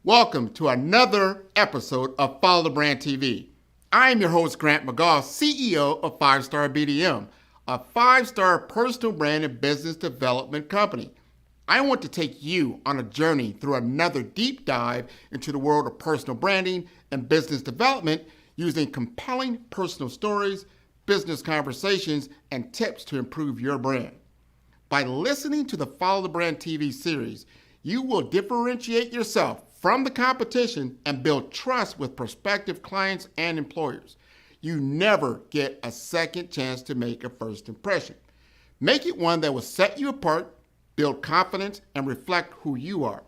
Welcome to another episode of Follow the Brand TV. I am your host, Grant McGaugh, CEO of 5-Star BDM, a 5-star personal brand and business development company. I want to take you on a journey through another deep dive into the world of personal branding and business development using compelling personal stories, business conversations, and tips to improve your brand. By listening to the Follow the Brand TV series, you will differentiate yourself from the competition and build trust with prospective clients and employers. You never get a second chance to make a first impression. Make it one that will set you apart, build confidence, and reflect who you are.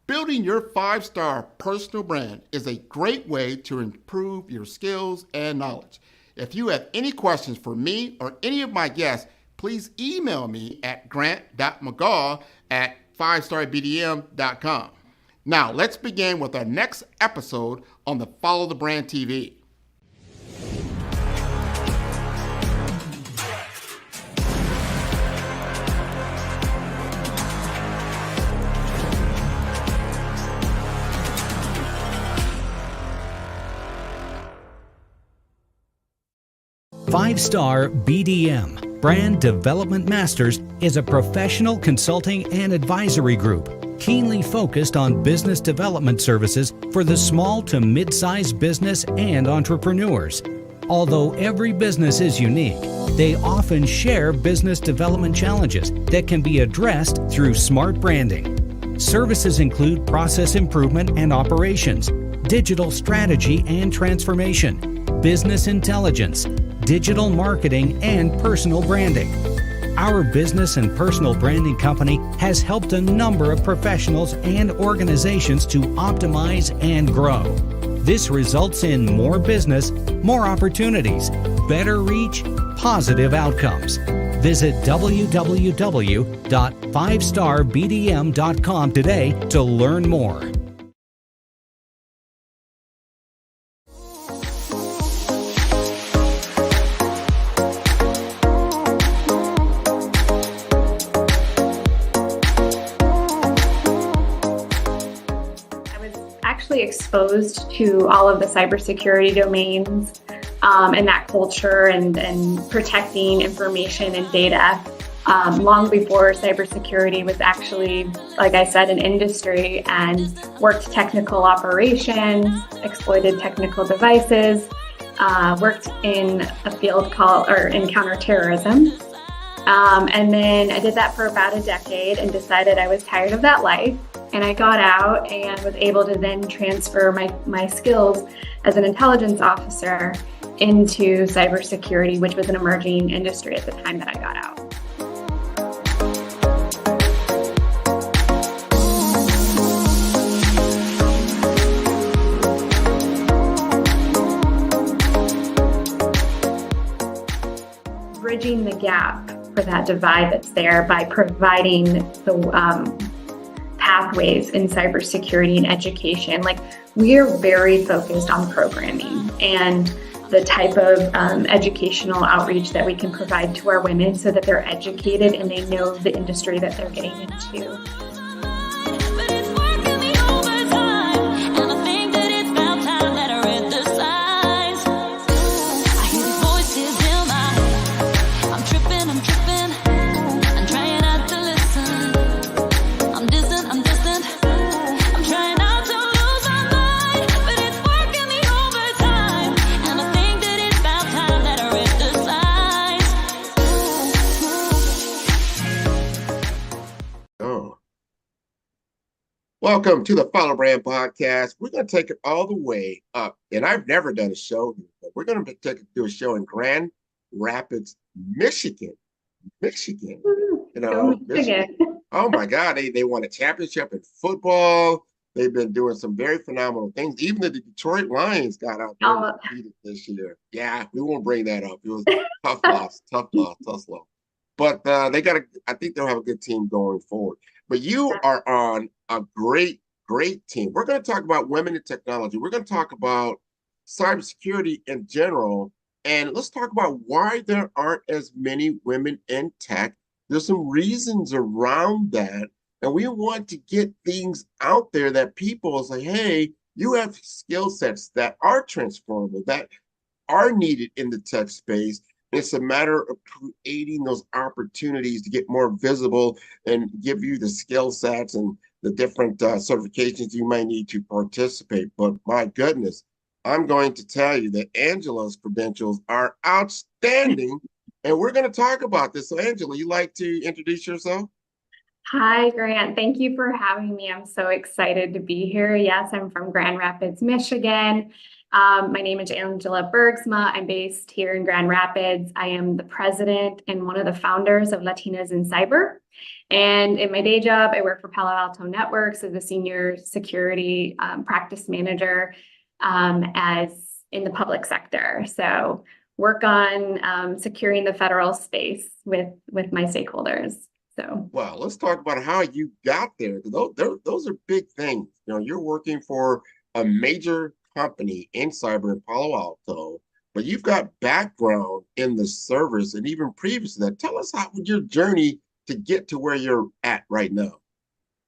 Building your 5-star personal brand is a great way to improve your skills and knowledge. If you have any questions for me or any of my guests, please email me at grant.mcgaugh@5starbdm.com. Now, let's begin with our next episode on the Follow the Brand TV. Five-Star BDM, Brand Development Masters, is a professional consulting and advisory group keenly focused on business development services for the small to mid-sized business and entrepreneurs. Although every business is unique, they often share business development challenges that can be addressed through smart branding. Services include process improvement and operations, digital strategy and transformation, business intelligence, digital marketing, and personal branding. Our business and personal branding company has helped a number of professionals and organizations to optimize and grow. This results in more business, more opportunities, better reach, positive outcomes. Visit www.5starbdm.com today to learn more. Exposed to all of the cybersecurity domains and that culture and protecting information and data long before cybersecurity was actually, like I said, an industry, and worked technical operations, exploited technical devices, worked in a field in counterterrorism. And then I did that for about a decade and decided I was tired of that life. And I got out and was able to then transfer my skills as an intelligence officer into cybersecurity, which was an emerging industry at the time that I got out. Bridging the gap for that divide that's there by providing the pathways in cybersecurity and education. Like, we are very focused on programming and the type of educational outreach that we can provide to our women so that they're educated and they know the industry that they're getting into. Welcome to the Follow Brand Podcast. We're going to take it all the way up. And I've never done a show here, but we're going to do a show in Grand Rapids, Michigan. Michigan. Michigan. Oh my God, they won a championship in football. They've been doing some very phenomenal things. Even the Detroit Lions got out there and beat this year. Yeah, we won't bring that up. It was a tough loss. But I think they'll have a good team going forward. But you are on a great team. We're going to talk about women in technology. We're going to talk about cybersecurity in general. And let's talk about why there aren't as many women in tech. There's some reasons around that. And we want to get things out there that people say, hey, you have skill sets that are transferable, that are needed in the tech space. It's a matter of creating those opportunities to get more visible and give you the skill sets and the different certifications you might need to participate. But my goodness, I'm going to tell you that Angela's credentials are outstanding. And we're going to talk about this. So Angela, you like to introduce yourself? Hi, Grant. Thank you for having me. I'm so excited to be here. Yes, I'm from Grand Rapids, Michigan. My name is Angela Bergsma. I'm based here in Grand Rapids. I am the president and one of the founders of Latinas in Cyber. And in my day job, I work for Palo Alto Networks as a senior security practice manager as in the public sector. So work on securing the federal space with my stakeholders. So, well, let's talk about how you got there. Those are big things. You know, you're working for a major company in cyber in Palo Alto, but you've got background in the service and even previous to that. Tell us how your journey to get to where you're at right now.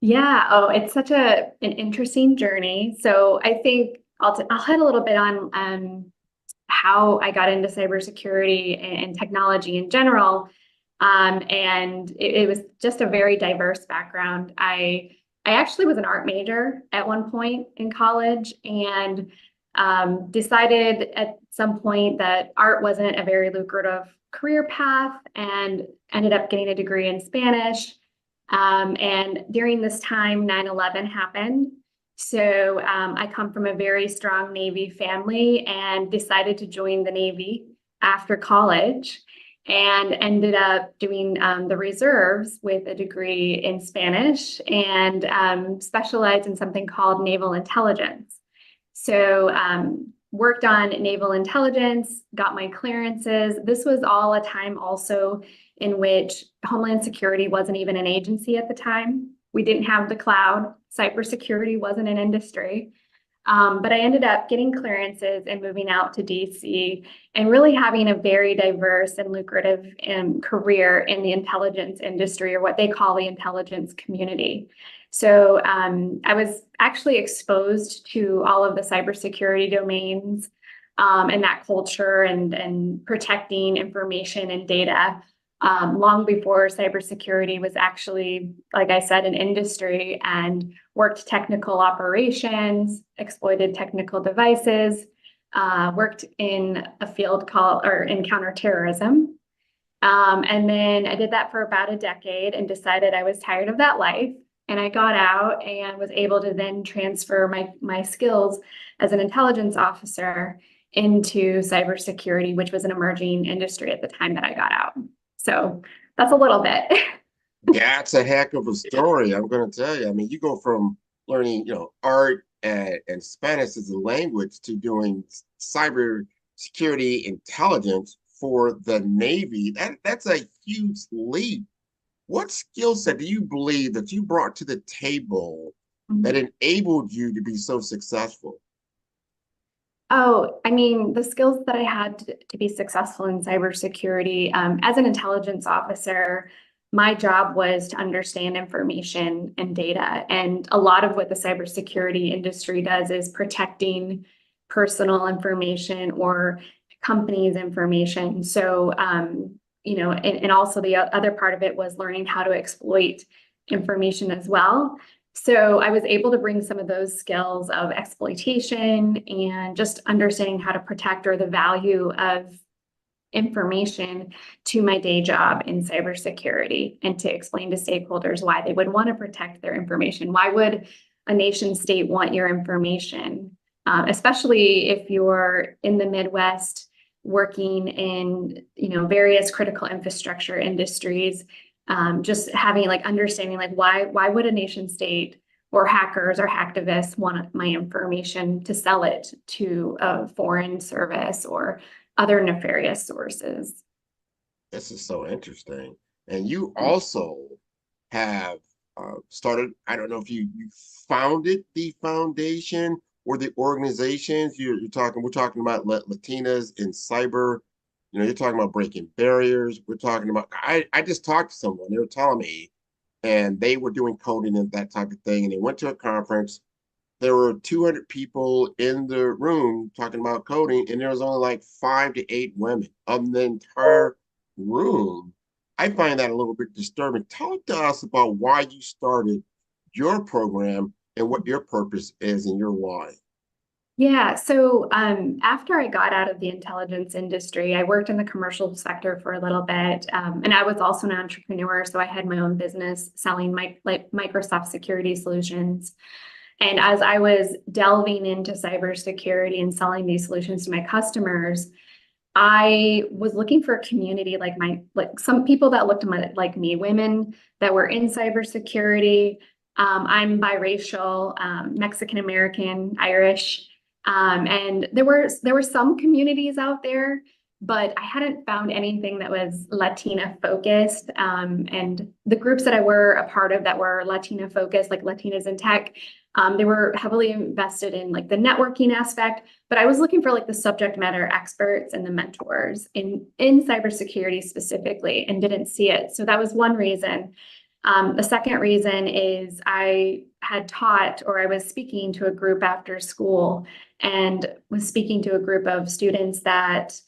yeah, it's such an interesting journey. So I think I'll hit a little bit on how I got into cybersecurity and technology in general. And it was just a very diverse background. I actually was an art major at one point in college and decided at some point that art wasn't a very lucrative career path and ended up getting a degree in Spanish. And during this time, 9/11 happened. So I come from a very strong Navy family and decided to join the Navy after college and ended up doing the reserves with a degree in Spanish and specialized in something called naval intelligence. So worked on naval intelligence, got my clearances. This was all a time also in which Homeland Security wasn't even an agency at the time. We didn't have the cloud. Cybersecurity wasn't an industry. But I ended up getting clearances and moving out to DC and really having a very diverse and lucrative career in the intelligence industry, or what they call the intelligence community. So I was actually exposed to all of the cybersecurity domains and that culture and protecting information and data long before cybersecurity was actually, like I said, an industry, and worked technical operations, exploited technical devices, worked in a field in counterterrorism. And then I did that for about a decade and decided I was tired of that life. And I got out and was able to then transfer my skills as an intelligence officer into cybersecurity, which was an emerging industry at the time that I got out. So that's a little bit. That's a heck of a story, I'm going to tell you. I mean, you go from learning, art and Spanish as a language to doing cyber security intelligence for the Navy. That's a huge leap. What skill set do you believe that you brought to the table that enabled you to be so successful? Oh, I mean, the skills that I had to be successful in cybersecurity, as an intelligence officer, my job was to understand information and data. And a lot of what the cybersecurity industry does is protecting personal information or companies' information. So, and also the other part of it was learning how to exploit information as well. So I was able to bring some of those skills of exploitation and just understanding how to protect, or the value of information, to my day job in cybersecurity, and to explain to stakeholders why they would want to protect their information. Why would a nation state want your information, especially if you're in the Midwest working in various critical infrastructure industries? Just having understanding why would a nation state or hackers or hacktivists want my information to sell it to a foreign service or other nefarious sources. This is so interesting. And you also have started, I don't know if you founded the foundation or the organizations. We're talking about Latinas in cyber. You're talking about breaking barriers. We're talking about, I just talked to someone, they were telling me and they were doing coding and that type of thing. And they went to a conference. There were 200 people in the room talking about coding, and there was only like 5 to 8 women of the entire room. I find that a little bit disturbing. Talk to us about why you started your program and what your purpose is and your why. Yeah, so after I got out of the intelligence industry, I worked in the commercial sector for a little bit, and I was also an entrepreneur, so I had my own business selling like Microsoft security solutions. And as I was delving into cybersecurity and selling these solutions to my customers, I was looking for a community like some people that looked like me, women that were in cybersecurity. I'm biracial, Mexican American, Irish. And there were some communities out there, but I hadn't found anything that was Latina focused. And the groups that I were a part of that were Latina focused, like Latinas in Tech, they were heavily invested in like the networking aspect, but I was looking for like the subject matter experts and the mentors in cybersecurity specifically, and didn't see it. So that was one reason. The second reason is I had taught, or I was speaking to a group after school, and was speaking to a group of students that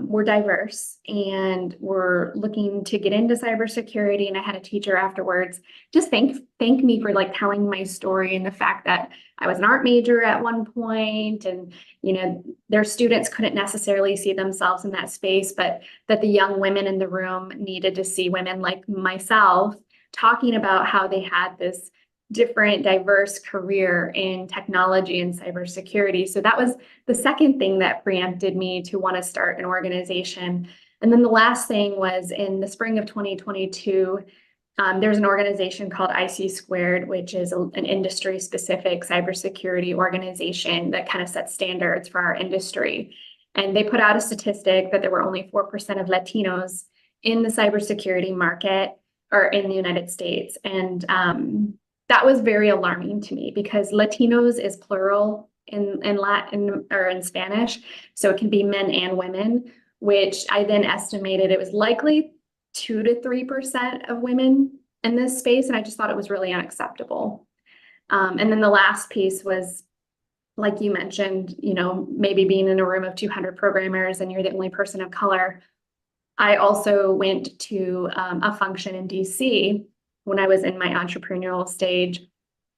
were diverse and were looking to get into cybersecurity. And I had a teacher afterwards just thank me for like telling my story, and the fact that I was an art major at one point, and their students couldn't necessarily see themselves in that space, but that the young women in the room needed to see women like myself talking about how they had this different, diverse career in technology and cybersecurity. So that was the second thing that preempted me to want to start an organization. And then the last thing was in the spring of 2022, there's an organization called IC Squared, which is an industry-specific cybersecurity organization that kind of sets standards for our industry. And they put out a statistic that there were only 4% of Latinos in the cybersecurity market, or in the United States. And that was very alarming to me, because Latinos is plural in Latin or in Spanish. So it can be men and women, which I then estimated it was likely 2 to 3% of women in this space. And I just thought it was really unacceptable. And then the last piece was, like you mentioned, maybe being in a room of 200 programmers and you're the only person of color. I also went to a function in DC when I was in my entrepreneurial stage,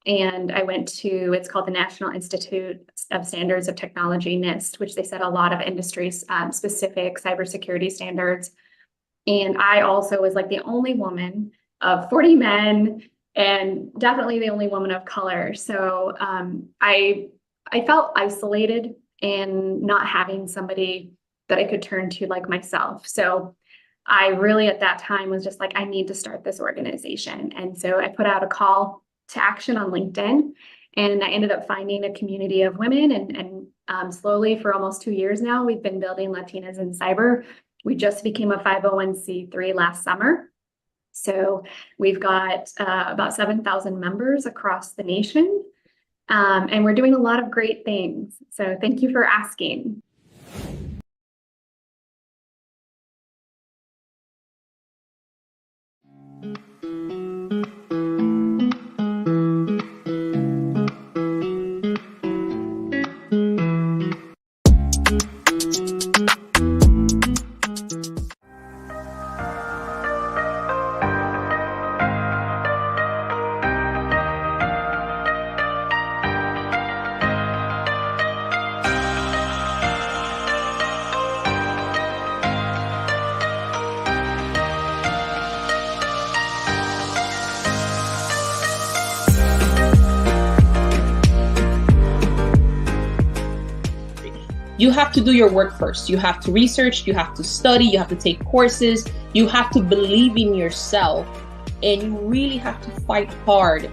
and I went to, it's called the National Institute of Standards of Technology, NIST, which they set a lot of industries specific cybersecurity standards. And I also was like the only woman of 40 men, and definitely the only woman of color. So I felt isolated and not having somebody that I could turn to like myself. So I really at that time was just like, I need to start this organization. And so I put out a call to action on LinkedIn, and I ended up finding a community of women, and slowly for almost 2 years now, we've been building Latinas in Cyber. We just became a 501c3 last summer. So we've got about 7,000 members across the nation, and we're doing a lot of great things. So thank you for asking. You have to do your work first. You have to research, you have to study, you have to take courses, you have to believe in yourself, and you really have to fight hard.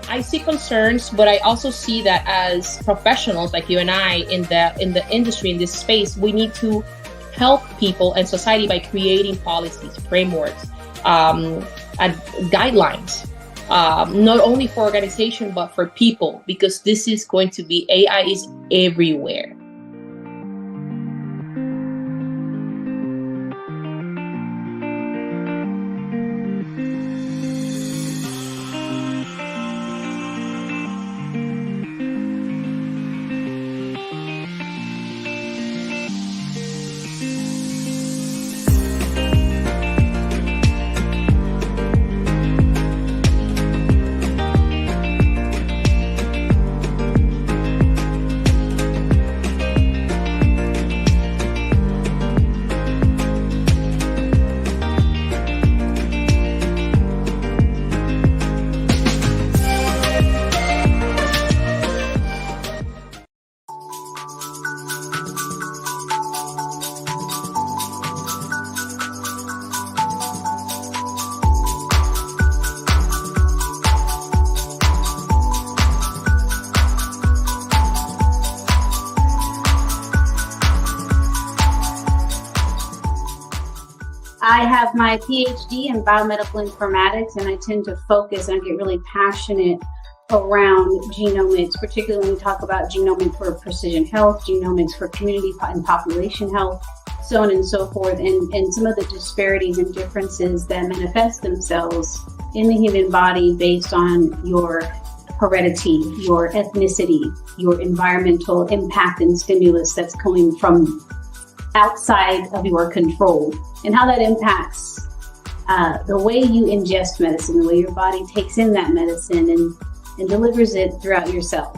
I see concerns, but I also see that as professionals like you and I in the industry, in this space, we need to help people and society by creating policies, frameworks, and guidelines not only for organization, but for people, because this is going to be, AI is everywhere. I have my PhD in biomedical informatics, and I tend to focus and get really passionate around genomics, particularly when we talk about genomics for precision health, genomics for community and population health, so on and so forth, and some of the disparities and differences that manifest themselves in the human body based on your heredity, your ethnicity, your environmental impact and stimulus that's coming from outside of your control, and how that impacts the way you ingest medicine, the way your body takes in that medicine and delivers it throughout your cells.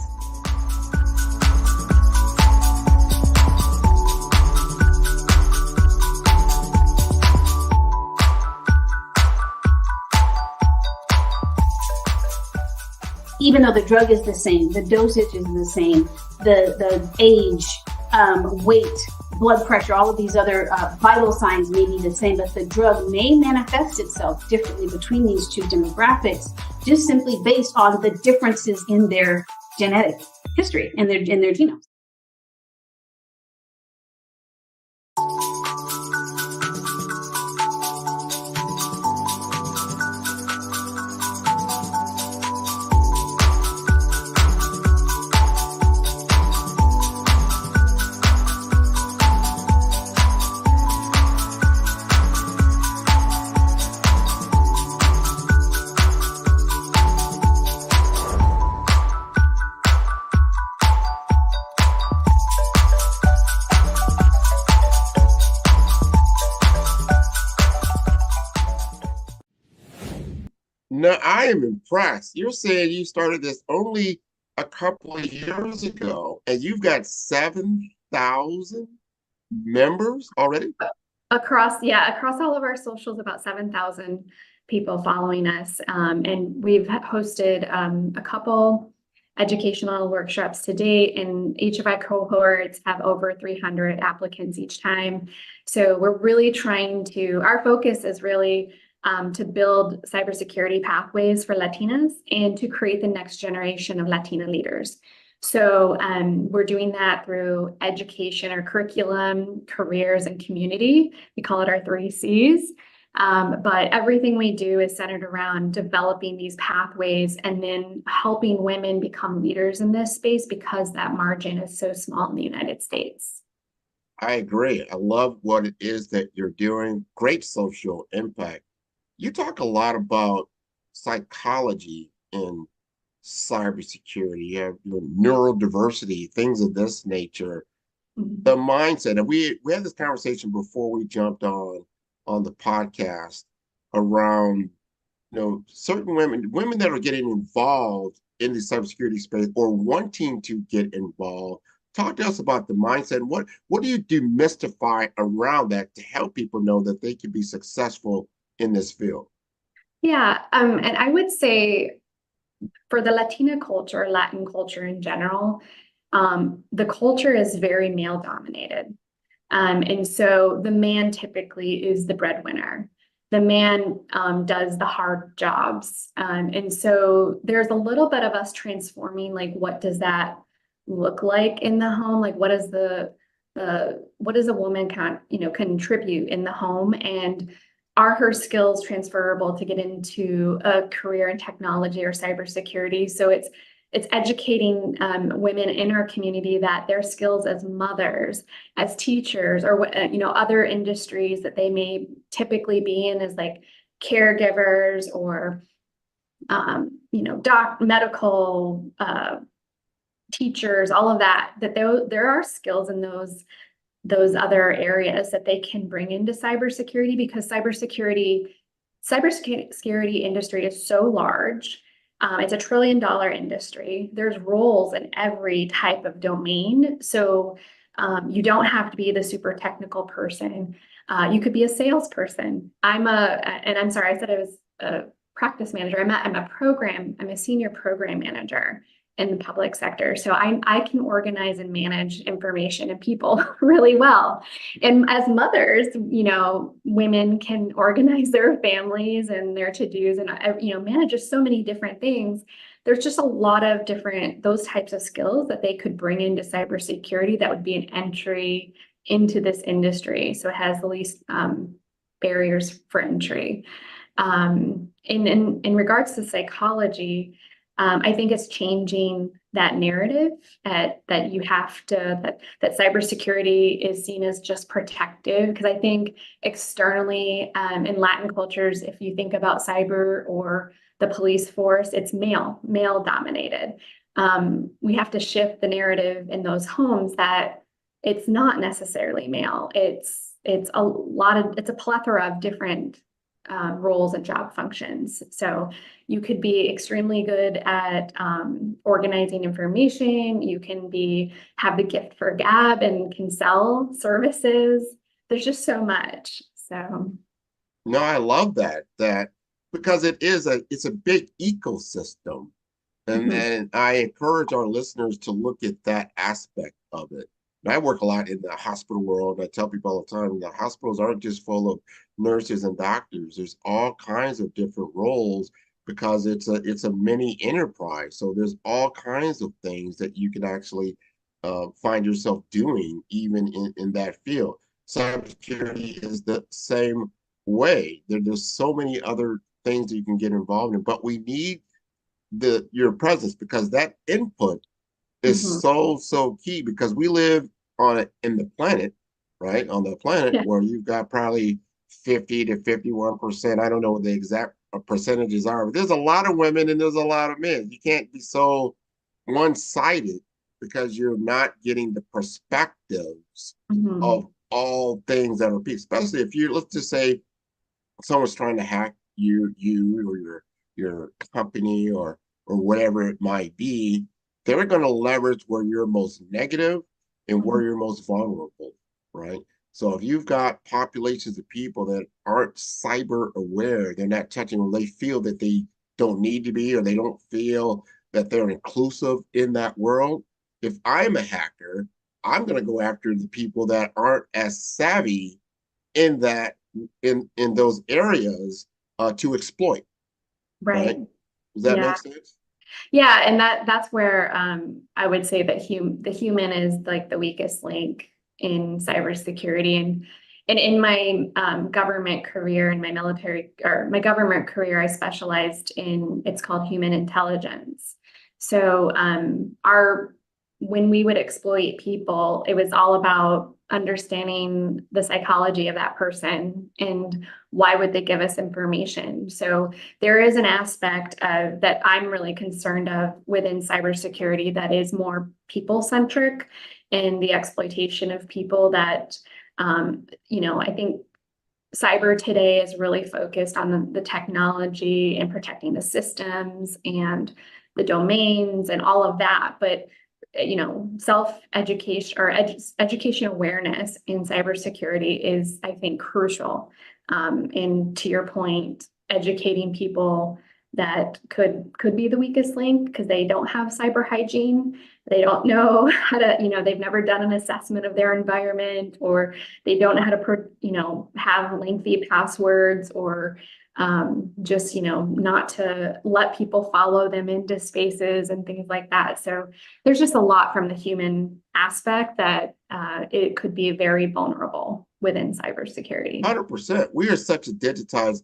Even though the drug is the same, the dosage is the same, the age, weight, blood pressure, all of these other vital signs may be the same, but the drug may manifest itself differently between these two demographics, just simply based on the differences in their genetic history and in their genomes. Now, I am impressed. You're saying you started this only a couple of years ago, and you've got 7,000 members already? Across all of our socials, about 7,000 people following us. And we've hosted a couple educational workshops to date, and each of our cohorts have over 300 applicants each time. So we're really our focus is really to build cybersecurity pathways for Latinas and to create the next generation of Latina leaders. So we're doing that through education or curriculum, careers, and community. We call it our 3 C's. But everything we do is centered around developing these pathways and then helping women become leaders in this space, because that margin is so small in the United States. I agree. I love what it is that you're doing. Great social impact. You talk a lot about psychology in cybersecurity. You have neurodiversity, things of this nature, the mindset. And we had this conversation before we jumped on the podcast around, certain women that are getting involved in the cybersecurity space or wanting to get involved. Talk to us about the mindset. What do you demystify around that to help people know that they can be successful in this field? Yeah, and I would say for the Latina culture, Latin culture in general, the culture is very male dominated. And so the man typically is the breadwinner. The man does the hard jobs. And so there's a little bit of us transforming, like, what does that look like in the home? Like, what does a woman contribute in the home? And are her skills transferable to get into a career in technology or cybersecurity? So it's educating women in our community that their skills as mothers, as teachers, or other industries that they may typically be in, as like caregivers or medical teachers, all of that. That there are skills in those other areas that they can bring into cybersecurity, because cybersecurity industry is so large. It's $1 trillion industry. There's roles in every type of domain. So you don't have to be the super technical person. You could be a salesperson. I'm sorry, I said I was a practice manager. I'm a senior program manager in the public sector. So I can organize and manage information and people really well. And as mothers, women can organize their families and their to-dos and, manage just so many different things. There's just a lot of those types of skills that they could bring into cybersecurity that would be an entry into this industry. So it has the least barriers for entry. In regards to psychology, I think it's changing that narrative that cybersecurity is seen as just protective. Because I think externally in Latin cultures, if you think about cyber or the police force, it's male dominated. We have to shift the narrative in those homes that it's not necessarily male. It's a plethora of different roles and job functions. So you could be extremely good at organizing information. You can have the gift for gab and can sell services. There's just so much. So No, I love that because it's a big ecosystem. And I encourage our listeners to look at that aspect of it. And I work a lot in the hospital world. And I tell people all the time, the hospitals aren't just full of nurses and doctors. There's all kinds of different roles because it's a mini enterprise. So there's all kinds of things that you can actually find yourself doing even in that field. Cybersecurity is the same way. There's so many other things that you can get involved in, but we need your presence, because that input is so key, because we live in the planet, right? On the planet where you've got probably 50 to 51%. I don't know what the exact percentages are, but there's a lot of women and there's a lot of men. You can't be so one-sided because you're not getting the perspectives of all things that are people, especially if let's just say someone's trying to hack you or your company or whatever it might be. They're going to leverage where you're most negative and where you're most vulnerable, right? So if you've got populations of people that aren't cyber aware, they're not touching them, they feel that they don't need to be, or they don't feel that they're inclusive in that world. If I'm a hacker, I'm going to go after the people that aren't as savvy in those areas to exploit. Right? Does that make sense? Yeah, and that's where I would say that the human is like the weakest link in cybersecurity. And in my government career, in my military or my government career, I specialized in, it's called human intelligence. So when we would exploit people, it was all about understanding the psychology of that person and why would they give us information. So there is an aspect of that I'm really concerned of within cybersecurity that is more people-centric, and the exploitation of people that, I think cyber today is really focused on the technology and protecting the systems and the domains and all of that. But self-education or education awareness in cybersecurity is, I think, crucial. And to your point, educating people that could be the weakest link because they don't have cyber hygiene. They don't know how to, they've never done an assessment of their environment, or they don't know how to, have lengthy passwords, or just, not to let people follow them into spaces and things like that. So there's just a lot from the human aspect that it could be very vulnerable within cybersecurity. 100%. We are such a digitized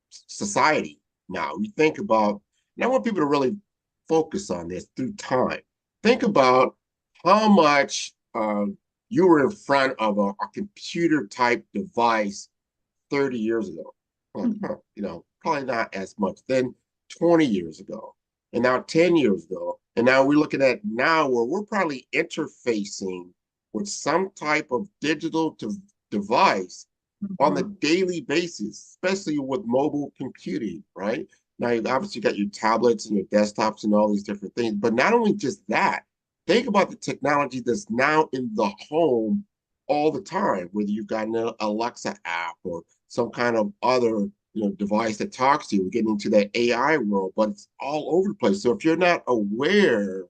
society now. We think about, and I want people to really focus on this through time. Think about how much you were in front of a computer type device 30 years ago. Probably not as much. Then 20 years ago, and now 10 years ago. And now we're looking at now where we're probably interfacing with some type of digital device on the daily basis, especially with mobile computing, right? Now, you obviously got your tablets and your desktops and all these different things, but not only just that, think about the technology that's now in the home all the time, whether you've got an Alexa app or some kind of other device that talks to you. We're getting into that AI world, but it's all over the place. So if you're not aware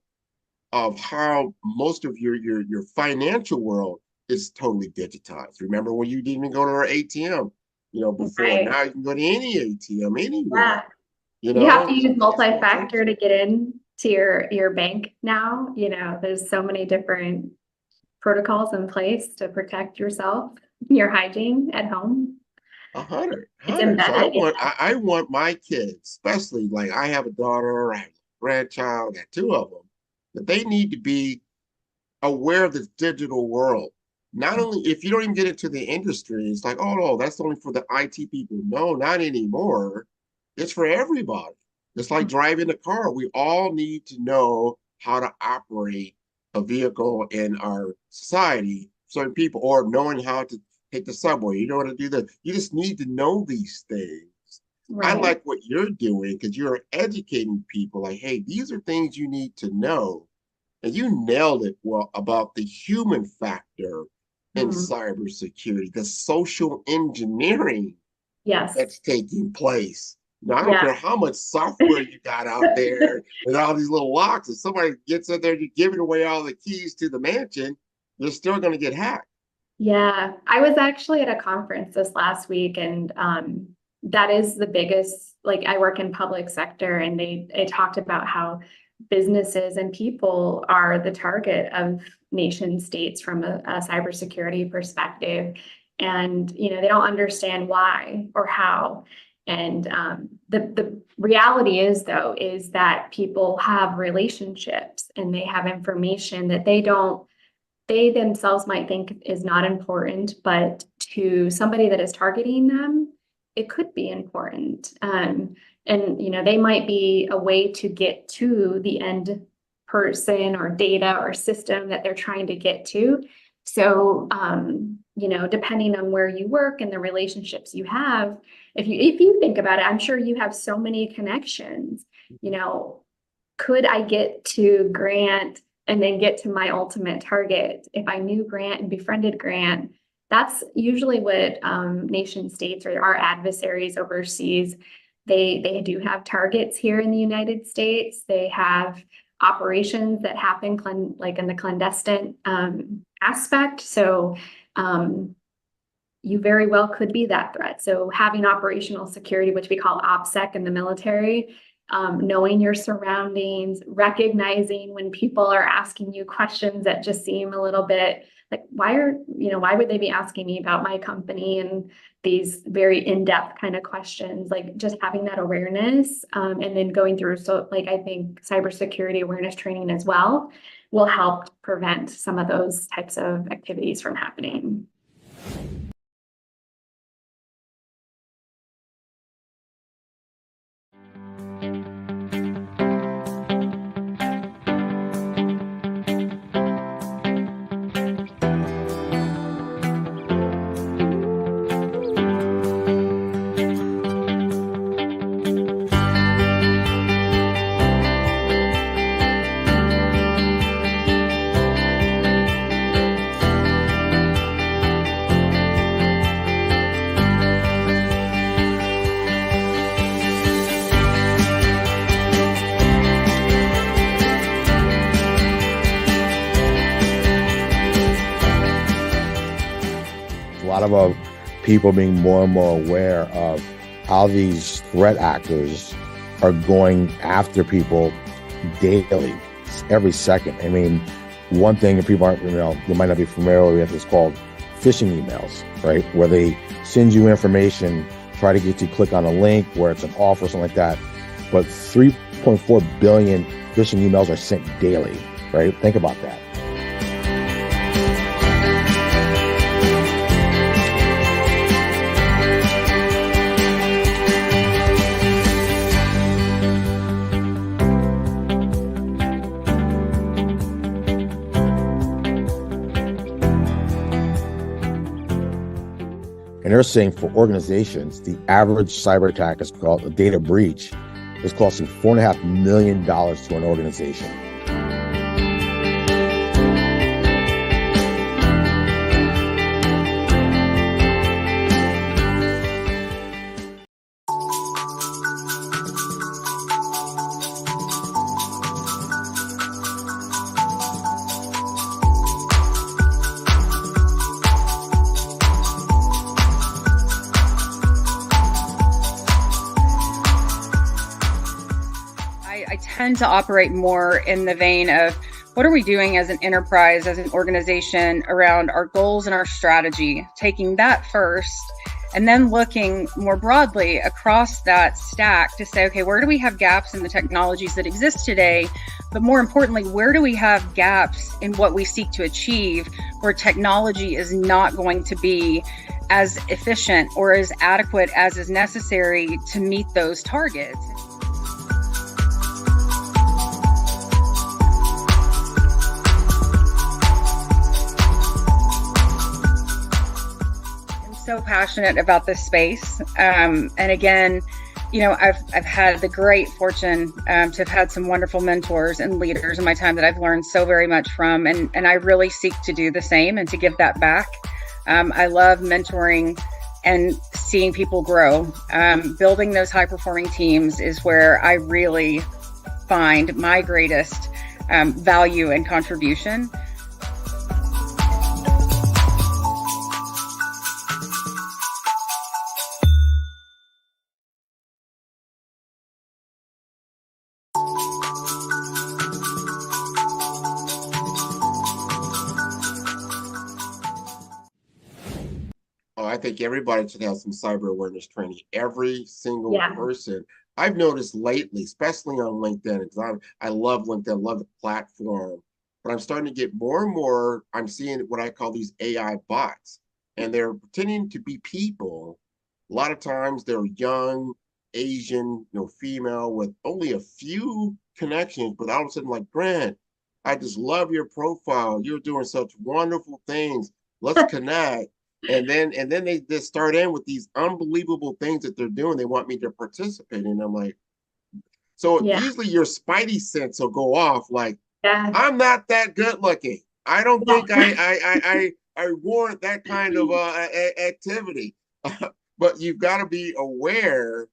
of how most of your financial world is totally digitized. Remember when you didn't even go to our ATM, before. Right. Now you can go to any ATM anywhere. Yeah. You have to use multi-factor to get in to your bank now. There's so many different protocols in place to protect yourself, your hygiene at home. 100. So I want my kids, especially like I have a daughter, I have a grandchild, I got two of them, that they need to be aware of this digital world. Not only if you don't even get into the industry, it's like, oh no, that's only for the IT people. No, not anymore. It's for everybody. It's like driving a car. We all need to know how to operate a vehicle in our society. Certain people, or knowing how to take the subway, you know how to do that. You just need to know these things. Right. I like what you're doing because you're educating people like, hey, these are things you need to know. And you nailed it well about the human factor in cybersecurity, the social engineering that's taking place. I don't care how much software you got out there and all these little locks. If somebody gets in there, you're giving away all the keys to the mansion, you're still going to get hacked. Yeah, I was actually at a conference this last week, and that is the biggest, I work in public sector, and they talked about how businesses and people are the target of nation states from a cybersecurity perspective. And, they don't understand why or how. And the reality is that people have relationships and they have information that they themselves might think is not important, but to somebody that is targeting them, it could be important. And they might be a way to get to the end person or data or system that they're trying to get to. So, depending on where you work and the relationships you have, if you think about it, I'm sure you have so many connections. Could I get to Grant and then get to my ultimate target? If I knew Grant and befriended Grant, that's usually what nation states or our adversaries overseas, they do have targets here in the United States. They have operations that happen in the clandestine aspect. So you very well could be that threat. So having operational security, which we call OPSEC in the military, knowing your surroundings, recognizing when people are asking you questions that just seem a little bit like, why would they be asking me about my company and these very in-depth kind of questions, just having that awareness, and then going through. So I think cybersecurity awareness training as well will help prevent some of those types of activities from happening. Of people being more and more aware of how these threat actors are going after people daily, every second. I mean, One thing that people aren't, they might not be familiar with is called phishing emails, right? Where they send you information, try to get you to click on a link where it's an offer or something like that. But 3.4 billion phishing emails are sent daily, right? Think about that. And they're saying for organizations, the average cyber attack is called a data breach is costing $4.5 million to an organization. I tend to operate more in the vein of what are we doing as an enterprise, as an organization around our goals and our strategy, taking that first, and then looking more broadly across that stack to say, okay, where do we have gaps in the technologies that exist today? But more importantly, where do we have gaps in what we seek to achieve where technology is not going to be as efficient or as adequate as is necessary to meet those targets? So passionate about this space. And again, you know, I've had the great fortune to have had some wonderful mentors and leaders in my time that I've learned so very much from. And I really seek to do the same and to give that back. I love mentoring and seeing people grow. Building those high performing teams is where I really find my greatest value and contribution. Oh, I think everybody should have some cyber awareness training. Every single Yeah. person. I've noticed lately, especially on LinkedIn, because I love LinkedIn, love the platform, but I'm starting to get more and more. I'm seeing what I call these AI bots, and they're pretending to be people. A lot of times they're young, Asian, female with only a few connections, but all of a sudden, like, Grant, I just love your profile. You're doing such wonderful things. Let's connect. And then they just start in with these unbelievable things that they're doing. They want me to participate. And I'm like, so Yeah. usually your spidey sense will go off like, Yeah. I'm not that good looking. I don't Yeah. think I warrant that kind of activity. But you've got to be aware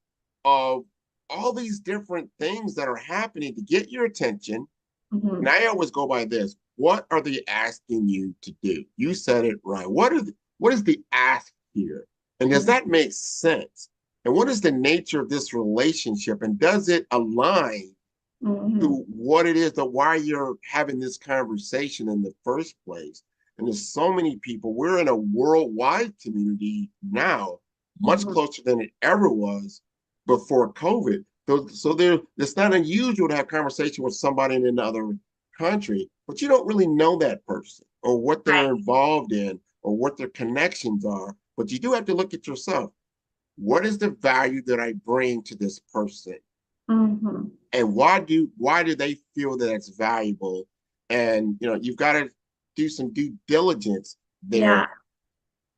of all these different things that are happening to get your attention. Mhm. And I always go by this. What are they asking you to do? You said it right. What is the ask here? And does that make sense? And what is the nature of this relationship? And does it align Mhm. to what it is that why you're having this conversation in the first place? And there's so many people. We're in a worldwide community now, much Mhm. closer than it ever was before COVID. So it's not unusual to have conversation with somebody in another country, but you don't really know that person or what they're Right. involved in or what their connections are. But you do have to look at yourself. What is the value that I bring to this person? Mhm. And why do they feel that it's valuable? And you've got to do some due diligence there, Yeah.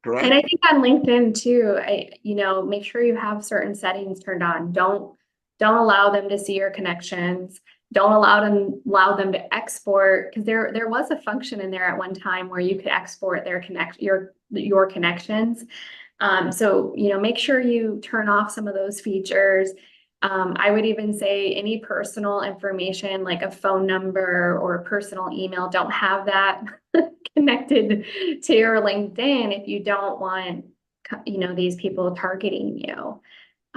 correct? And I think on LinkedIn too, make sure you have certain settings turned on. Don't allow them to see your connections. Don't allow them to export, because there was a function in there at one time where you could export your connections. So make sure you turn off some of those features. I would even say any personal information like a phone number or a personal email, don't have that connected to your LinkedIn if you don't want these people targeting you.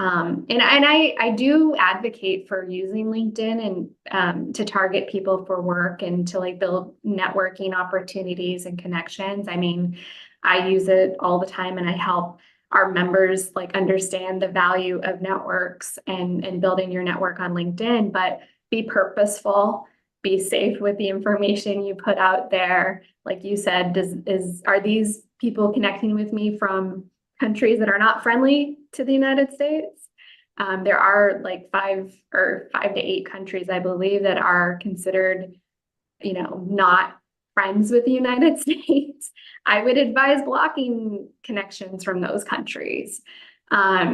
And I do advocate for using LinkedIn and to target people for work and to like build networking opportunities and connections. I mean, I use it all the time and I help our members like understand the value of networks and building your network on LinkedIn, but be purposeful, be safe with the information you put out there. Like you said, are these people connecting with me from countries that are not friendly to the United States? There are like 5 to 8 countries, I believe, that are considered, not friends with the United States. I would advise blocking connections from those countries,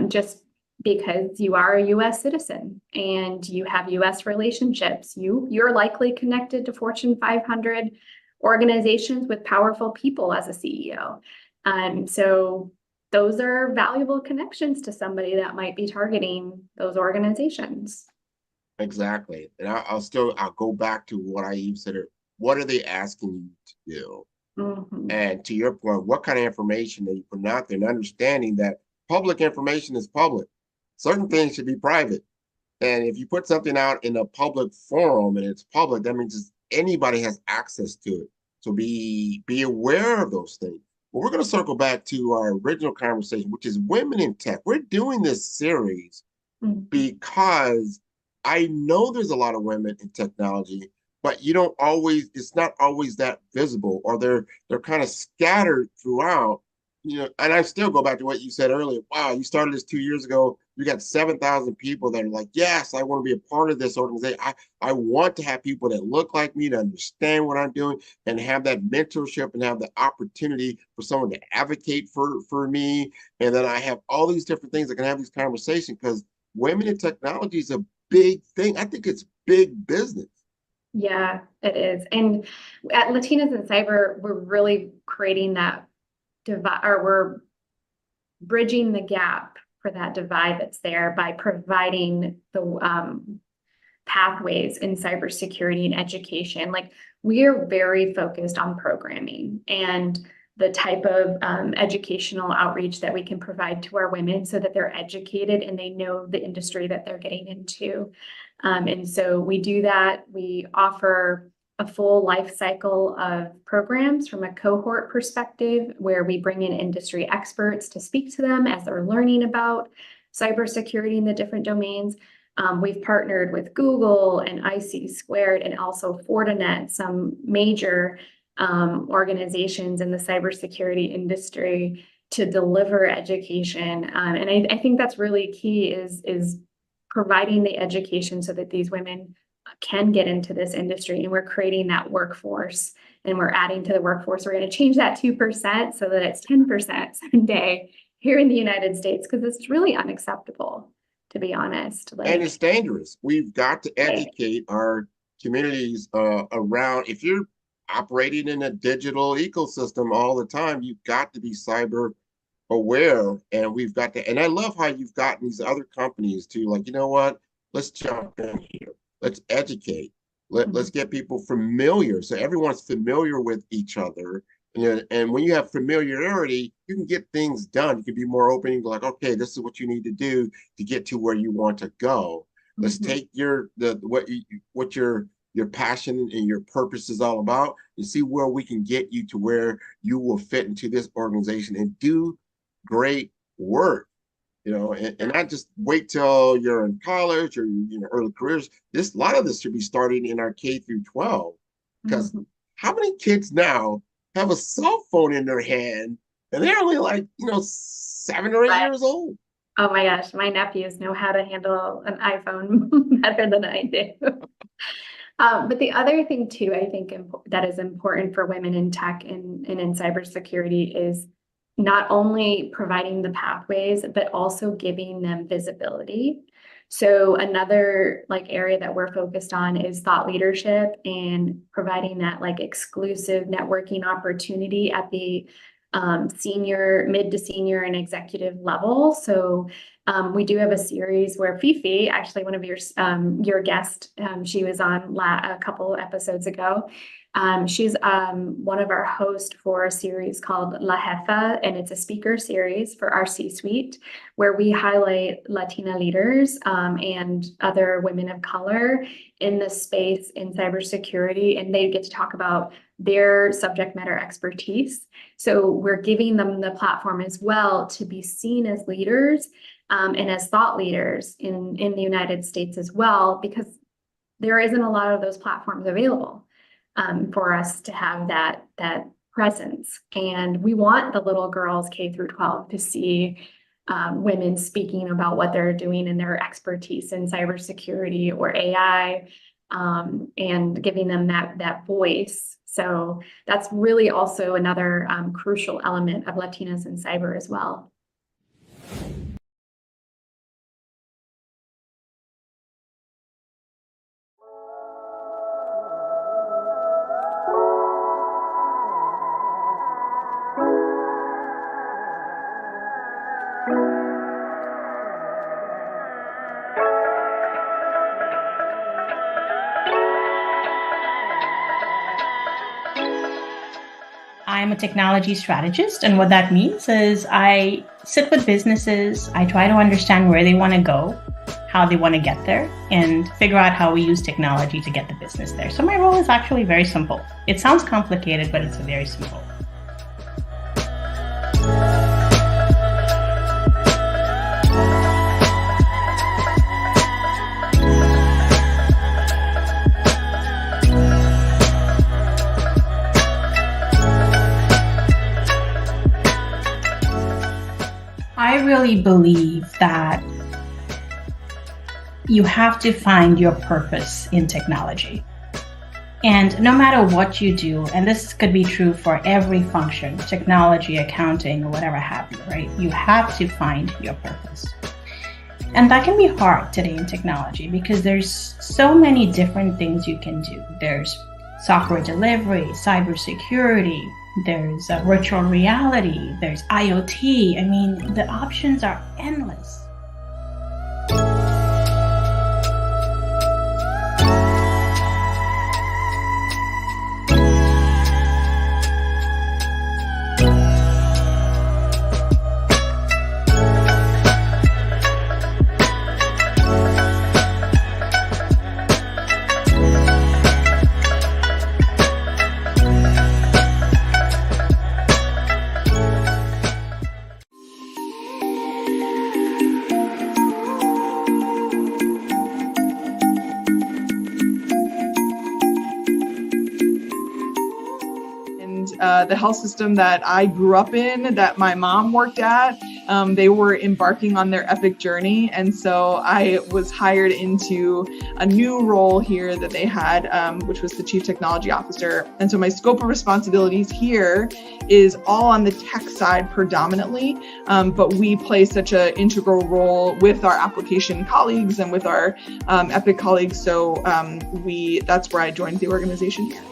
just because you are a US citizen and you have US relationships. You're likely connected to Fortune 500 organizations with powerful people as a CEO. So those are valuable connections to somebody that might be targeting those organizations. Exactly. And I'll go back to what I even said. What are they asking you to do? Mm-hmm. And to your point, what kind of information are you putting out there, and understanding that public information is public. Certain things should be private. And if you put something out in a public forum and it's public, that means anybody has access to it. So be aware of those things. But we're going to circle back to our original conversation, which is women in tech. We're doing this series because I know there's a lot of women in technology, but it's not always that visible, or they're kind of scattered throughout. And I still go back to what you said earlier. Wow, you started this 2 years ago. You got 7,000 people that are like, yes, I want to be a part of this organization. I want to have people that look like me, to understand what I'm doing, and have that mentorship and have the opportunity for someone to advocate for me. And then I have all these different things that can have these conversations, because women in technology is a big thing. I think it's big business. Yeah, it is. And at Latinas in Cyber, we're really creating that divide, or we're bridging the gap for that divide that's there by providing the pathways in cybersecurity and education. Like, we are very focused on programming and the type of educational outreach that we can provide to our women so that they're educated and they know the industry that they're getting into. And so we do that. We offer a full life cycle of programs from a cohort perspective, where we bring in industry experts to speak to them as they're learning about cybersecurity in the different domains. We've partnered with Google and IC2 and also Fortinet, some major organizations in the cybersecurity industry, to deliver education. And I think that's really key, is providing the education so that these women can get into this industry. And we're creating that workforce, and we're adding to the workforce. We're going to change that 2% so that it's 10% someday here in the United States, because it's really unacceptable, to be honest. And it's dangerous. We've got to educate our communities around. If you're operating in a digital ecosystem all the time, you've got to be cyber aware. And we've got to, and I love how you've gotten these other companies to, like, you know what, let's jump in here. Let's educate. Let's get people familiar, so everyone's familiar with each other. And when you have familiarity, you can get things done. You can be more open. You can be like, okay, this is what you need to do to get to where you want to go. Let's take what your passion and your purpose is all about, and see where we can get you to where you will fit into this organization and do great work. And not just wait till you're in college or early careers. A lot of this should be starting in our K through 12, because how many kids now have a cell phone in their hand, and they're only like 7 or 8 years old? Oh my gosh, my nephews know how to handle an iPhone better than I do. But the other thing too, I think that is important for women in tech and in cybersecurity, is not only providing the pathways, but also giving them visibility. So another area that we're focused on is thought leadership, and providing that exclusive networking opportunity at the mid to senior and executive level. So we do have a series where Fifi, actually one of your guests, she was on a couple episodes ago. She's one of our hosts for a series called La Jefa, and it's a speaker series for our C-suite where we highlight Latina leaders and other women of color in the space in cybersecurity, and they get to talk about their subject matter expertise. So we're giving them the platform as well to be seen as leaders and as thought leaders in the United States as well, because there isn't a lot of those platforms available for us to have that presence. And we want the little girls K through 12 to see women speaking about what they're doing and their expertise in cybersecurity or AI, and giving them that voice. So that's really also another crucial element of Latinas in cyber as well. I'm a technology strategist, and what that means is I sit with businesses, I try to understand where they want to go, how they want to get there, and figure out how we use technology to get the business there. So my role is actually very simple. It sounds complicated, but it's very simple. I really believe that you have to find your purpose in technology. And no matter what you do, and this could be true for every function, technology, accounting, or whatever have you, right? You have to find your purpose. And that can be hard today in technology because there's so many different things you can do. There's software delivery, cybersecurity, there's virtual reality, there's IoT. I mean, the options are endless. The health system that I grew up in, that my mom worked at, they were embarking on their epic journey. And so I was hired into a new role here that they had, which was the Chief Technology Officer. And so my scope of responsibilities here is all on the tech side predominantly, but we play such an integral role with our application colleagues and with our epic colleagues. So that's where I joined the organization here.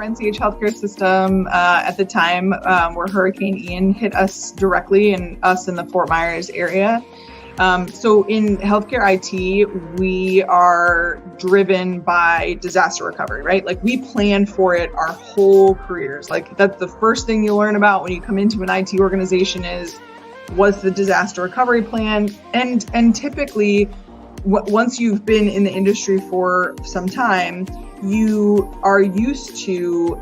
NCH healthcare system at the time where Hurricane Ian hit us directly, and us in the Fort Myers area. So in healthcare IT, we are driven by disaster recovery, right? Like we plan for it our whole careers. Like that's the first thing you learn about when you come into an IT organization is what's the disaster recovery plan? And typically, once you've been in the industry for some time, you are used to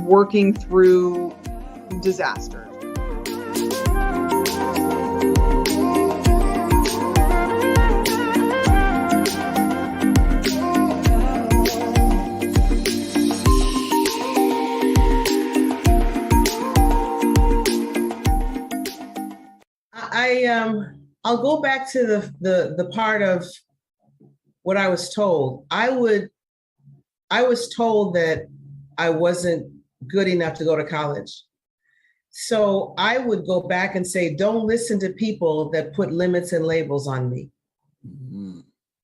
working through disaster. I'll go back to the part of what I was told. I would I was told that I wasn't good enough to go to college. So I would go back and say, don't listen to people that put limits and labels on me.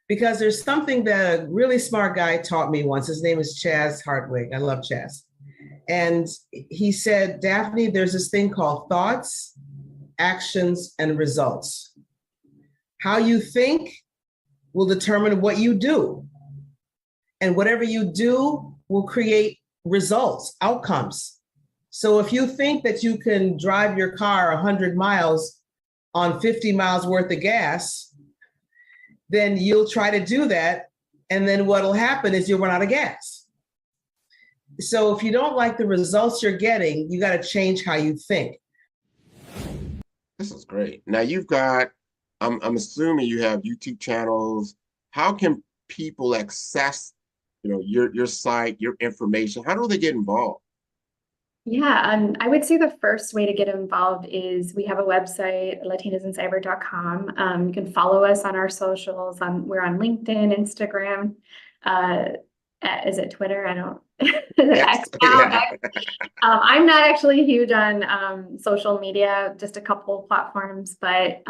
Because there's something that a really smart guy taught me once. His name is Chaz Hartwig. I love Chaz. And he said, Daphne, there's this thing called thoughts, actions, and results. How you think will determine what you do. And whatever you do will create results, outcomes. So if you think that you can drive your car 100 miles on 50 miles worth of gas, then you'll try to do that. And then what'll happen is you'll run out of gas. So if you don't like the results you're getting, you got to change how you think. This is great. Now you've got, I'm assuming you have YouTube channels. How can people access, your site, your information? How do they get involved? Yeah, I would say the first way to get involved is we have a website, latinasincyber.com. You can follow us on our socials. We're on LinkedIn, Instagram. Is it Twitter? I don't. Is it X now? X? I'm not actually huge on social media, just a couple of platforms, but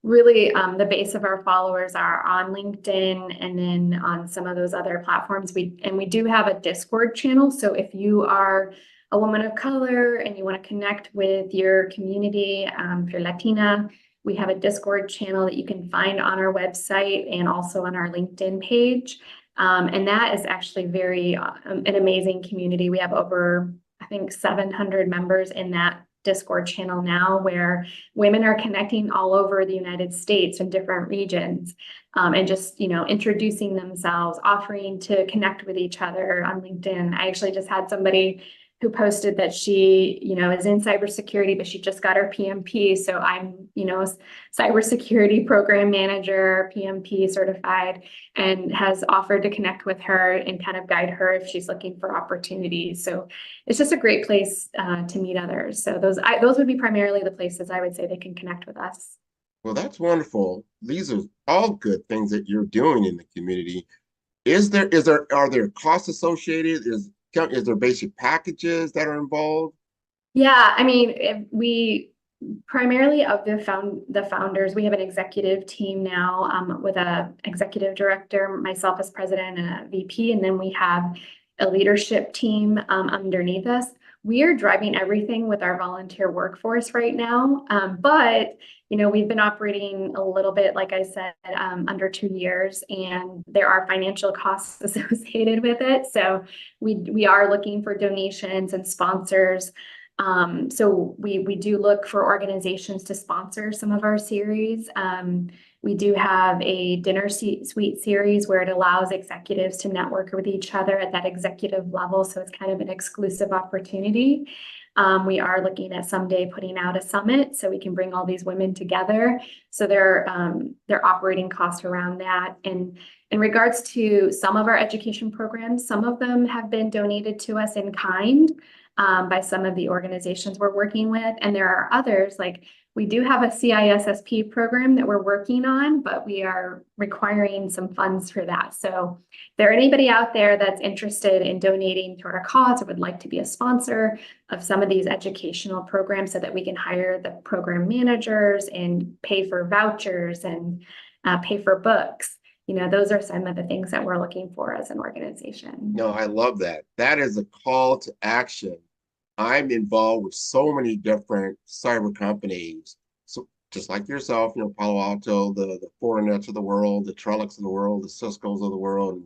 really the base of our followers are on LinkedIn and then on some of those other platforms. We do have a Discord channel. So if you are a woman of color and you want to connect with your community, if you're Latina, we have a Discord channel that you can find on our website and also on our LinkedIn page. And that is actually an amazing community. We have over, I think, 700 members in that Discord channel now, where women are connecting all over the United States in different regions, and just, introducing themselves, offering to connect with each other on LinkedIn. I actually just had somebody who posted that she, is in cybersecurity, but she just got her PMP. So I'm, cybersecurity program manager, PMP certified, and has offered to connect with her and kind of guide her if she's looking for opportunities. So it's just a great place to meet others. So those would be primarily the places I would say they can connect with us. Well, that's wonderful. These are all good things that you're doing in the community. Are there costs associated? Is there basic packages that are involved? Yeah, I mean, we primarily of the founders, we have an executive team now with a executive director, myself as president and a VP, and then we have a leadership team underneath us. We are driving everything with our volunteer workforce right now, but we've been operating a little bit, like I said, under 2 years, and there are financial costs associated with it. So we are looking for donations and sponsors. So we do look for organizations to sponsor some of our series. We do have a dinner suite series where it allows executives to network with each other at that executive level. So it's kind of an exclusive opportunity. We are looking at someday putting out a summit so we can bring all these women together. So there are operating costs around that. And in regards to some of our education programs, some of them have been donated to us in kind by some of the organizations we're working with. And there are others, like we do have a CISSP program that we're working on, but we are requiring some funds for that. So if there anybody out there that's interested in donating toward our cause or would like to be a sponsor of some of these educational programs so that we can hire the program managers and pay for vouchers and pay for books, those are some of the things that we're looking for as an organization. No, I love that. That is a call to action. I'm involved with so many different cyber companies. So just like yourself, Palo Alto, the Fortinets of the world, the Trellix of the world, the Ciscos of the world,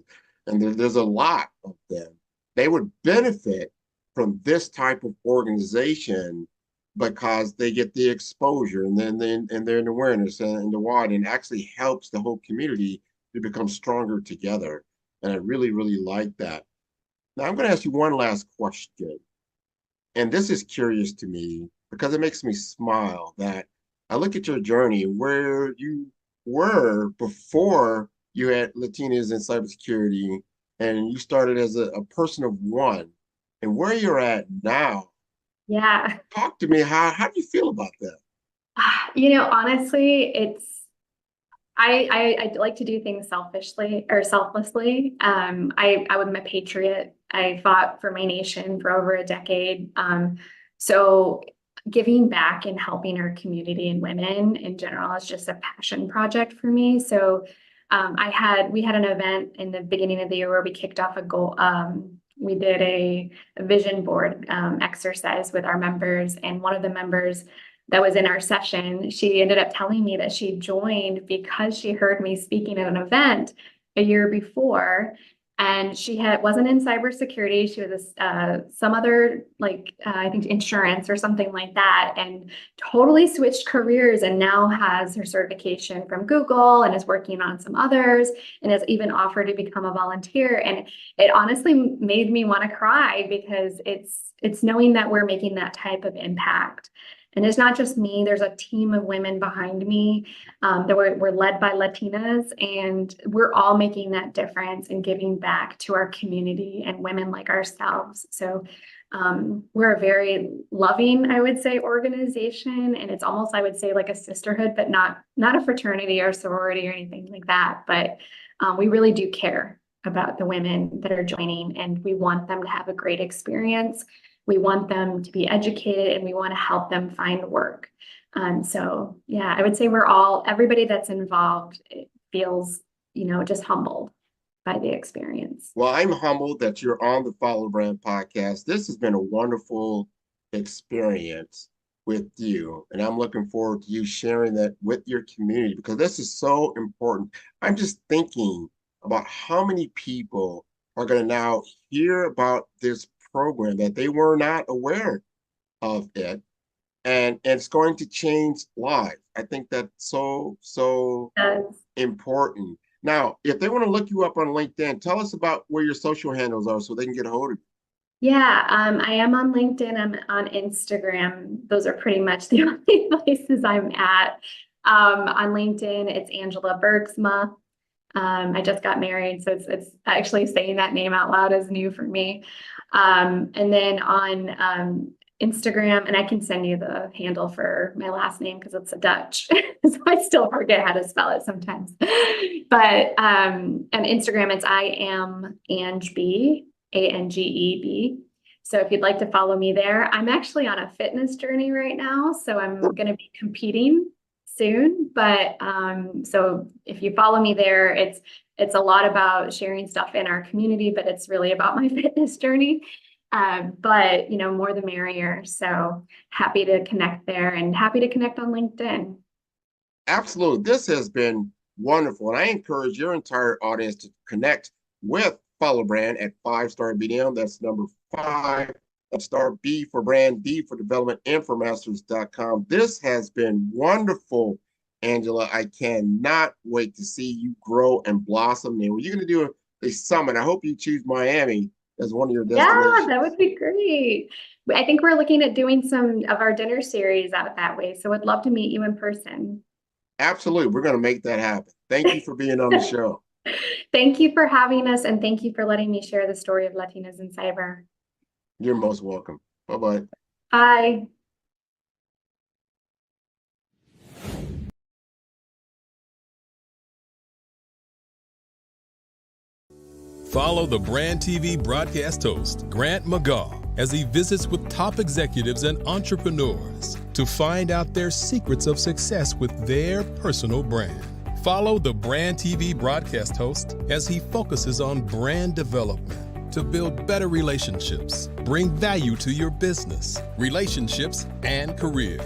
and there's a lot of them. They would benefit from this type of organization because they get the exposure and then they're in awareness and the wide, and actually helps the whole community to become stronger together. And I really, really like that. Now I'm going to ask you one last question. And this is curious to me because it makes me smile that I look at your journey where you were before you had Latinas in cybersecurity, and you started as a person of one, and where you're at now. Yeah. Talk to me. How do you feel about that? Honestly, I like to do things selfishly or selflessly. I'm a patriot. I fought for my nation for over a decade. So giving back and helping our community and women in general is just a passion project for me. So we had an event in the beginning of the year where we kicked off a goal. We did a vision board exercise with our members, and one of the members that was in our session, she ended up telling me that she joined because she heard me speaking at an event a year before, and she wasn't in cybersecurity. She was some other I think insurance or something like that, and totally switched careers and now has her certification from Google and is working on some others and has even offered to become a volunteer. And it honestly made me want to cry because it's knowing that we're making that type of impact. And it's not just me, there's a team of women behind me that we're led by Latinas, and we're all making that difference and giving back to our community and women like ourselves. So we're a very loving, I would say, organization, and it's almost, I would say, like a sisterhood, but not a fraternity or sorority or anything like that. But we really do care about the women that are joining, and we want them to have a great experience. We want them to be educated, and we want to help them find work. So yeah, I would say everybody that's involved feels, just humbled by the experience. Well, I'm humbled that you're on the Follow Brand podcast. This has been a wonderful experience with you, and I'm looking forward to you sharing that with your community because this is so important. I'm just thinking about how many people are going to now hear about this program that they were not aware of it, and it's going to change lives. I think that's so important. Now, if they want to look you up on LinkedIn, tell us about where your social handles are so they can get a hold of you. Yeah, I am on LinkedIn. I'm on Instagram. Those are pretty much the only places I'm at. On LinkedIn, it's Angela Bergsma. I just got married, so it's actually saying that name out loud is new for me. And then on Instagram, and I can send you the handle for my last name because it's a Dutch, so I still forget how to spell it sometimes. But on Instagram, it's I am Ange B, ANGEB. So if you'd like to follow me there, I'm actually on a fitness journey right now, so I'm going to be competing soon. But so if you follow me there, it's a lot about sharing stuff in our community, but it's really about my fitness journey. But more the merrier. So happy to connect there and happy to connect on LinkedIn. Absolutely. This has been wonderful. And I encourage your entire audience to connect with Follow Brand at 5-Star BDM. That's number 5. Star B for brand, D for development, infomasters.com. This has been wonderful, Angela. I cannot wait to see you grow and blossom. And when you're going to do a summit, I hope you choose Miami as one of your destinations. Yeah, that would be great. I think we're looking at doing some of our dinner series out that way. So I'd love to meet you in person. Absolutely. We're going to make that happen. Thank you for being on the show. Thank you for having us, and thank you for letting me share the story of Latinas in cyber. You're most welcome. Bye-bye. Bye. Follow the Brand TV broadcast host, Grant McGaw, as he visits with top executives and entrepreneurs to find out their secrets of success with their personal brand. Follow the Brand TV broadcast host as he focuses on brand development to build better relationships, bring value to your business, relationships, and career.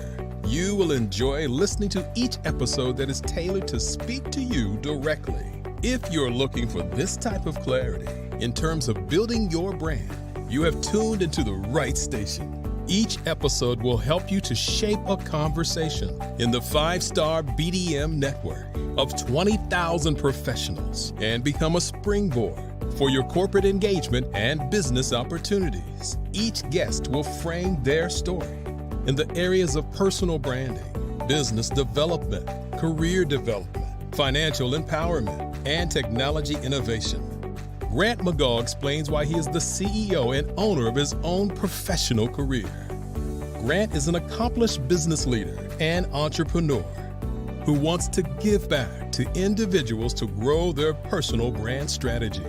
You will enjoy listening to each episode that is tailored to speak to you directly. If you're looking for this type of clarity in terms of building your brand, you have tuned into the right station. Each episode will help you to shape a conversation in the 5-Star BDM network of 20,000 professionals and become a springboard for your corporate engagement and business opportunities. Each guest will frame their story in the areas of personal branding, business development, career development, financial empowerment, and technology innovation. Grant McGaw explains why he is the CEO and owner of his own professional career. Grant is an accomplished business leader and entrepreneur who wants to give back to individuals to grow their personal brand strategy.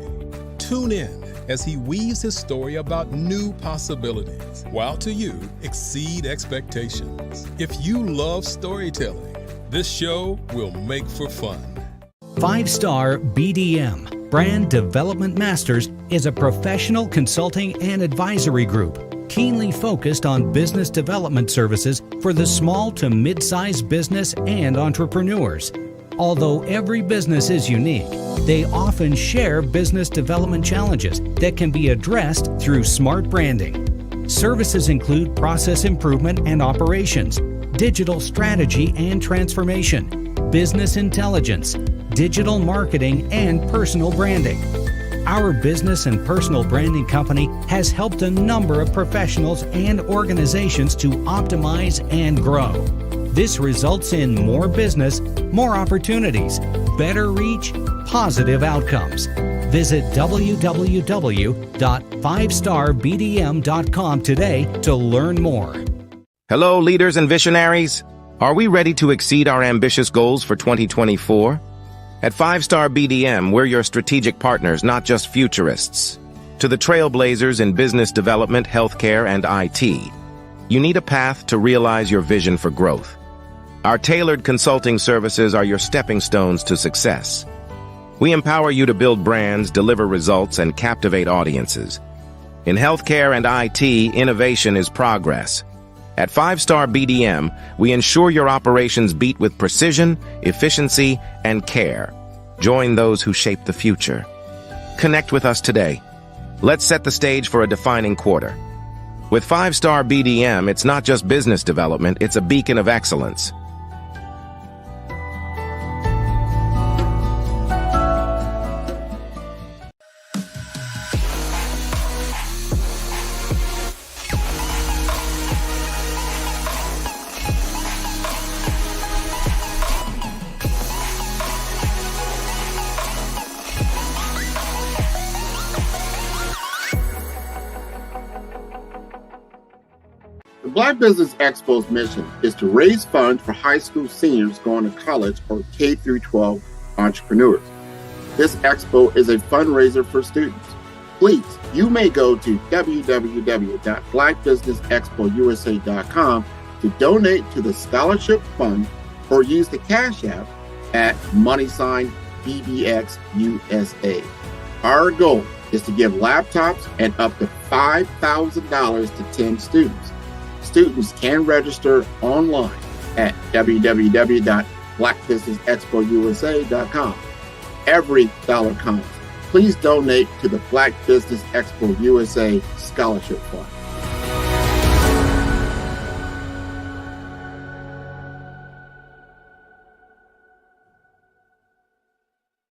Tune in as he weaves his story about new possibilities, while to you exceed expectations. If you love storytelling, this show will make for fun. 5-Star BDM, Brand Development Masters, is a professional consulting and advisory group keenly focused on business development services for the small to mid-sized business and entrepreneurs. Although every business is unique, they often share business development challenges that can be addressed through smart branding. Services include process improvement and operations, digital strategy and transformation, business intelligence, digital marketing, and personal branding. Our business and personal branding company has helped a number of professionals and organizations to optimize and grow. This results in more business, more opportunities, better reach, positive outcomes. Visit www.5starbdm.com today to learn more. Hello, leaders and visionaries. Are we ready to exceed our ambitious goals for 2024? At 5-Star BDM, we're your strategic partners, not just futurists. To the trailblazers in business development, healthcare, and IT, you need a path to realize your vision for growth. Our tailored consulting services are your stepping stones to success. We empower you to build brands, deliver results, and captivate audiences. In healthcare and IT, innovation is progress. At 5-Star BDM, we ensure your operations beat with precision, efficiency, and care. Join those who shape the future. Connect with us today. Let's set the stage for a defining quarter. With 5-Star BDM, it's not just business development, it's a beacon of excellence. The Black Business Expo's mission is to raise funds for high school seniors going to college or K-12 entrepreneurs. This expo is a fundraiser for students. Please, you may go to www.blackbusinessexpousa.com to donate to the scholarship fund or use the Cash App at $BBXUSA. Our goal is to give laptops and up to $5,000 to 10 students. Students can register online at www.blackbusinessexpousa.com. Every dollar counts. Please donate to the Black Business Expo USA Scholarship Fund.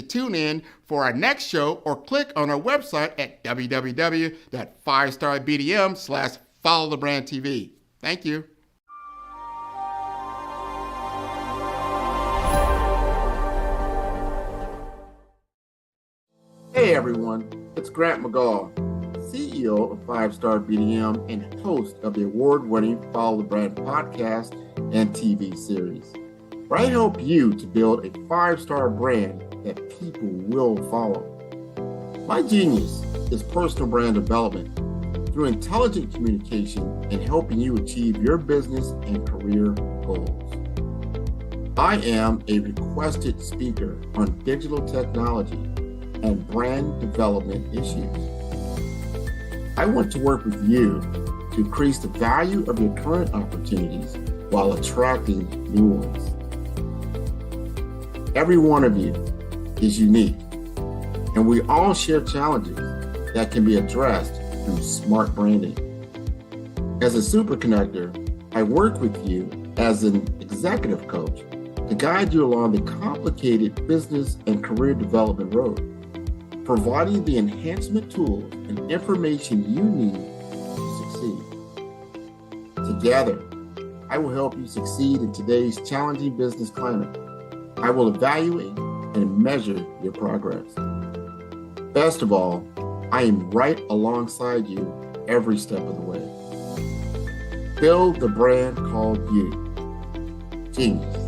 Tune in for our next show or click on our website at www.5starbdm/followthebrandtv. Thank you. Hey everyone, it's Grant McGaw, CEO of 5-Star BDM and host of the award-winning Follow the Brand podcast and TV series, where I help you to build a 5-star brand that people will follow. My genius is personal brand development through intelligent communication and helping you achieve your business and career goals. I am a requested speaker on digital technology and brand development issues. I want to work with you to increase the value of your current opportunities while attracting new ones. Every one of you is unique, and we all share challenges that can be addressed through smart branding. As a super connector, I work with you as an executive coach to guide you along the complicated business and career development road, providing the enhancement tools and information you need to succeed. Together, I will help you succeed in today's challenging business climate. I will evaluate and measure your progress. Best of all, I am right alongside you every step of the way. Build the brand called you. Genius.